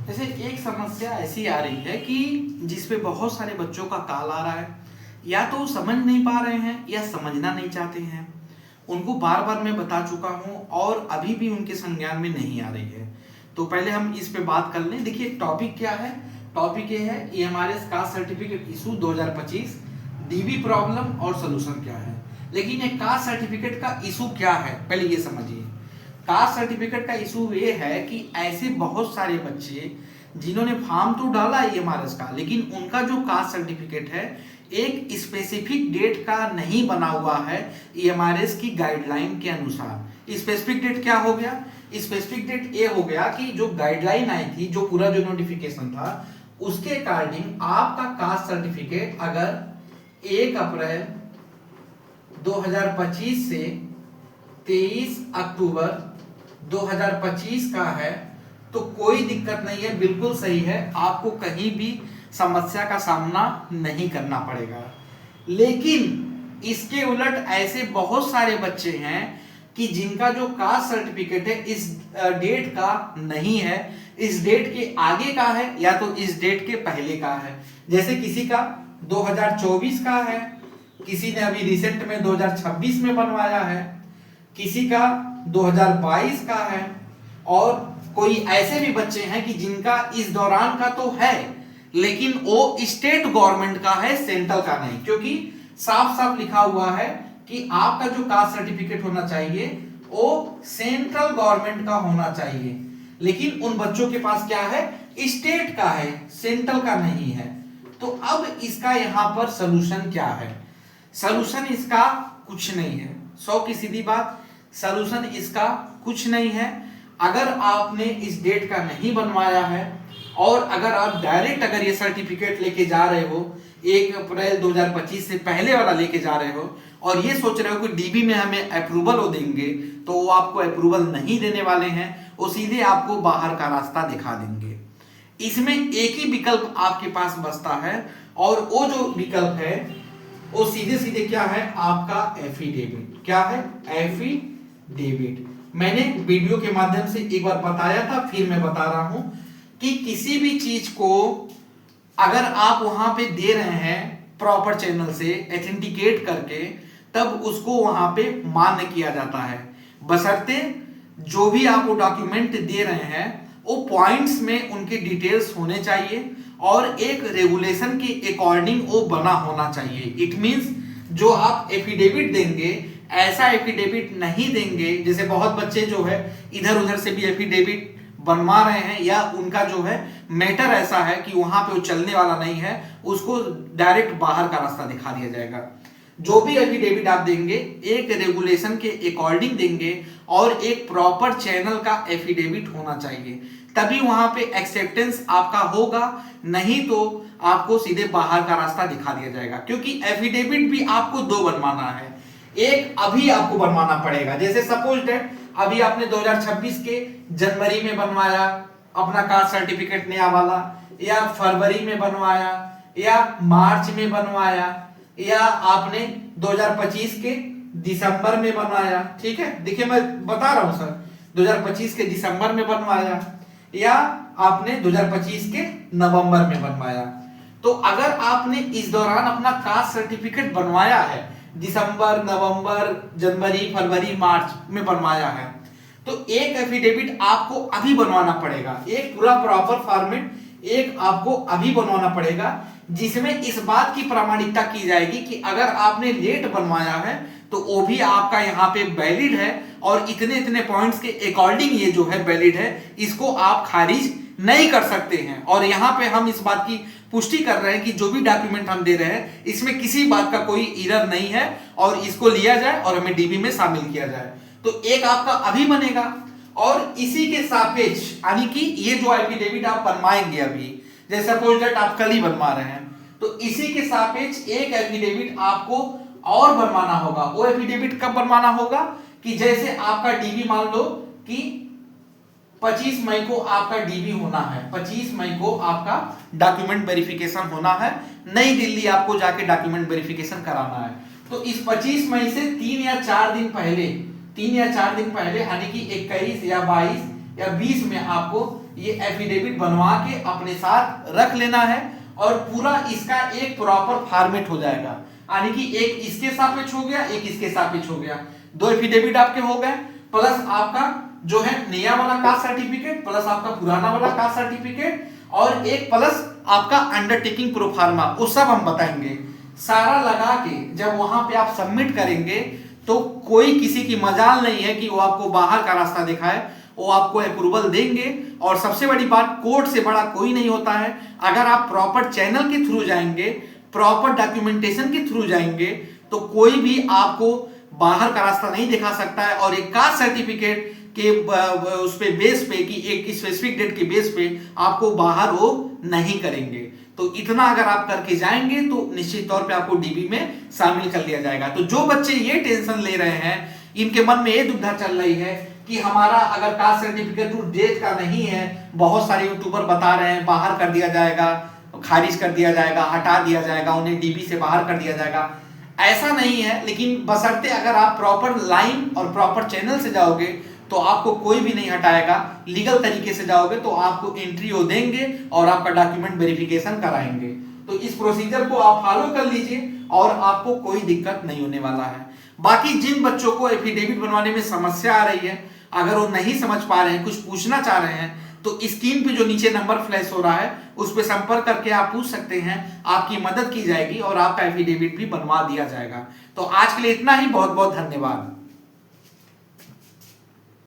जैसे एक समस्या ऐसी आ रही है कि जिस पे बहुत सारे बच्चों का कॉल आ रहा है, या तो वो समझ नहीं पा रहे हैं या समझना नहीं चाहते हैं। उनको बार बार मैं बता चुका हूं और अभी भी उनके संज्ञान में नहीं आ रही है। तो पहले हम इस पे बात कर लें। देखिए टॉपिक क्या है। टॉपिक ये है EMRS caste certificate issue 2025, dB problem और सोल्यूशन क्या है। लेकिन ये कास्ट सर्टिफिकेट का इशू क्या है पहले ये समझिए। कास्ट सर्टिफिकेट का इशू ये है कि ऐसे बहुत सारे बच्चे जिन्होंने फॉर्म तो डाला ईएमआरएस का, लेकिन उनका जो कास्ट सर्टिफिकेट है एक स्पेसिफिक डेट का नहीं बना हुआ है ईएमआरएस की गाइडलाइन के अनुसार। स्पेसिफिक डेट क्या हो गया? स्पेसिफिक डेट ये हो गया कि जो गाइडलाइन आई थी, जो पूरा जो नोटिफिकेशन था, उसके अकॉर्डिंग आपका कास्ट सर्टिफिकेट अगर 1 अप्रैल 2025 से 23 अक्टूबर 2025 का है तो कोई दिक्कत नहीं है, बिल्कुल सही है, आपको कहीं भी समस्या का सामना नहीं करना पड़ेगा। लेकिन इसके उलट ऐसे बहुत सारे बच्चे हैं कि जिनका जो कास्ट सर्टिफिकेट है इस डेट का नहीं है, इस डेट के आगे का है या तो इस डेट के पहले का है। जैसे किसी का 2024 का है, किसी ने अभी रिसेंट में 2026 में बनवाया है, किसी का 2022 का है, और कोई ऐसे भी बच्चे हैं कि जिनका इस दौरान का तो है लेकिन वो स्टेट गवर्नमेंट का है, सेंट्रल का नहीं। क्योंकि साफ साफ लिखा हुआ है कि आपका जो कास्ट सर्टिफिकेट होना चाहिए वो सेंट्रल गवर्नमेंट का होना चाहिए, लेकिन उन बच्चों के पास क्या है? स्टेट का है, सेंट्रल का नहीं है। तो अब इसका यहां पर सलूशन क्या है? सलूशन इसका कुछ नहीं है, 100 की सीधी बात। सलूशन इसका कुछ नहीं है। अगर आपने इस डेट का नहीं बनवाया है और अगर आप डायरेक्ट अगर ये सर्टिफिकेट लेके जा रहे हो 1 अप्रैल 2025 से पहले वाला लेके जा रहे हो और ये सोच रहे हो कि डीबी में हमें अप्रूवल हो देंगे, तो वो आपको अप्रूवल नहीं देने वाले हैं, वो सीधे आपको बाहर का रास्ता दिखा देंगे। इसमें एक ही विकल्प आपके पास बचता है और वो जो विकल्प है वो सीधे सीधे क्या है? आपका एफिडेविट। क्या है? एफिडेविट। मैंने वीडियो के माध्यम से एक बार बताया था, फिर मैं बता रहा हूं कि किसी भी चीज को अगर आप वहां पे दे रहे हैं प्रॉपर चैनल से ऑथेंटिकेट करके, तब उसको वहां पे मान्य किया जाता है, बशर्ते जो भी आप वो डॉक्यूमेंट दे रहे हैं वो पॉइंट्स में उनके डिटेल्स होने चाहिए और एक रेगुलेशन के अकॉर्डिंग वो बना होना चाहिए। इट मींस जो आप एफिडेविट देंगे ऐसा एफिडेविट नहीं देंगे। जैसे बहुत बच्चे जो है इधर उधर से भी एफिडेविट बनवा रहे हैं, या उनका जो है मैटर ऐसा है कि वहां पे वो चलने वाला नहीं है, उसको डायरेक्ट बाहर का रास्ता दिखा दिया जाएगा। जो भी एफिडेविट आप देंगे एक रेगुलेशन के अकॉर्डिंग देंगे और एक प्रॉपर चैनल का एफिडेविट होना चाहिए, तभी वहां पे एक्सेप्टेंस आपका होगा, नहीं तो आपको सीधे बाहर का रास्ता दिखा दिया जाएगा। क्योंकि एफिडेविट भी आपको 2 बनवाना है। एक अभी आपको बनवाना पड़ेगा, जैसे सपोज डेट अभी आपने 2026 के जनवरी में बनवाया अपना कास्ट सर्टिफिकेट नया वाला, या फरवरी में बनवाया, या मार्च में बनवाया, या आपने 2025 के दिसंबर में बनवाया। ठीक है, देखिए मैं बता रहा हूं सर, 2025 के दिसंबर में बनवाया या आपने 2025 के नवंबर में बनवाया। तो अगर आपने इस दौरान अपना कास्ट सर्टिफिकेट बनवाया है, दिसंबर, नवंबर, जनवरी, फरवरी, मार्च में बनवाया है, तो एक एफिडेविट आपको अभी बनवाना पड़ेगा, एक पूरा प्रॉपर फॉर्मेट एक आपको अभी बनवाना पड़ेगा, जिसमें इस बात की प्रामाणिकता की जाएगी कि अगर आपने लेट बनवाया है तो वो भी आपका यहाँ पे वैलिड है और इतने इतने पॉइंट्स के अकॉर्डिंग ये जो है वैलिड है, इसको आप खारिज नहीं कर सकते हैं। और यहाँ पे हम इस बात की पुष्टि कर रहे हैं कि जो भी डॉक्यूमेंट हम दे रहे हैं इसमें किसी बात का कोई एरर नहीं है और इसको लिया जाए और हमें डीबी में शामिल किया जाए। तो एक आपका अभी बनेगा और इसी के सापेक्ष यानी कि ये जो एफिडेविट आप बनवाएंगे अभी, जैसे सपोज दैट आप कल ही बनवा रहे हैं, तो इसी के सापेक्ष एक एफिडेविट आपको और बनवाना होगा। वो एफिडेविट कब बनवाना होगा कि जैसे आपका डीबी मान लो कि 25 मई को आपका डीबी होना है, 25 मई को आपका डॉक्यूमेंट वेरिफिकेशन होना है, नई दिल्ली आपको जाके डॉक्यूमेंट वेरिफिकेशन कराना है। तो इस 25 मई से 3 या 4 दिन पहले यानी कि 21 या 22 या 20 में आपको ये एफिडेविट बनवा के अपने साथ रख लेना है और पूरा इसका एक प्रॉपर फॉर्मेट हो जाएगा, यानी कि एक इसके सापेक्ष हो गया, एक इसके सापेक्ष हो गया, दो एफिडेविट आपके हो गए, प्लस आपका जो है नया वाला कास्ट सर्टिफिकेट, प्लस आपका पुराना वाला कास्ट सर्टिफिकेट, और एक प्लस आपका अंडरटेकिंग प्रोफार्मा, वो सब हम बताएंगे। सारा लगा के जब वहां पे आप सबमिट करेंगे तो कोई किसी की मजाल नहीं है कि वो आपको बाहर का रास्ता दिखाए, वो आपको अप्रूवल देंगे। और सबसे बड़ी बात, कोर्ट से बड़ा कोई नहीं होता है। अगर आप प्रॉपर चैनल के थ्रू जाएंगे, प्रॉपर डॉक्यूमेंटेशन के थ्रू जाएंगे, तो कोई भी आपको बाहर का रास्ता नहीं दिखा सकता है। और एक कास्ट सर्टिफिकेट के उस पे बेस पे कि एक स्पेसिफिक डेट के बेस पे आपको बाहर वो नहीं करेंगे। तो इतना अगर आप करके जाएंगे तो निश्चित तौर पे आपको डीबी में शामिल कर लिया जाएगा। तो जो बच्चे ये टेंशन ले रहे हैं, इनके मन में ये दुविधा चल रही है कि हमारा अगर कास्ट सर्टिफिकेट टू डेट का नहीं है, बहुत सारे यूट्यूबर बता रहे हैं बाहर कर दिया जाएगा, खारिज कर दिया जाएगा, हटा दिया जाएगा, उन्हें डीबी से बाहर कर दिया जाएगा। ऐसा नहीं है, लेकिन बशर्ते अगर आप प्रॉपर लाइन और प्रॉपर चैनल से जाओगे तो आपको कोई भी नहीं हटाएगा। लीगल तरीके से जाओगे तो आपको एंट्री वो देंगे और आपका डॉक्यूमेंट वेरिफिकेशन कराएंगे। तो इस प्रोसीजर को आप फॉलो कर लीजिए और आपको कोई दिक्कत नहीं होने वाला है। बाकी जिन बच्चों को एफिडेविट बनवाने में समस्या आ रही है, अगर वो नहीं समझ पा रहे हैं, कुछ पूछना चाह रहे हैं, तो स्क्रीन पे जो नीचे नंबर फ्लैश हो रहा है उस पर संपर्क करके आप पूछ सकते हैं, आपकी मदद की जाएगी और आपका एफिडेविट भी बनवा दिया जाएगा। तो आज के लिए इतना ही, बहुत बहुत धन्यवाद।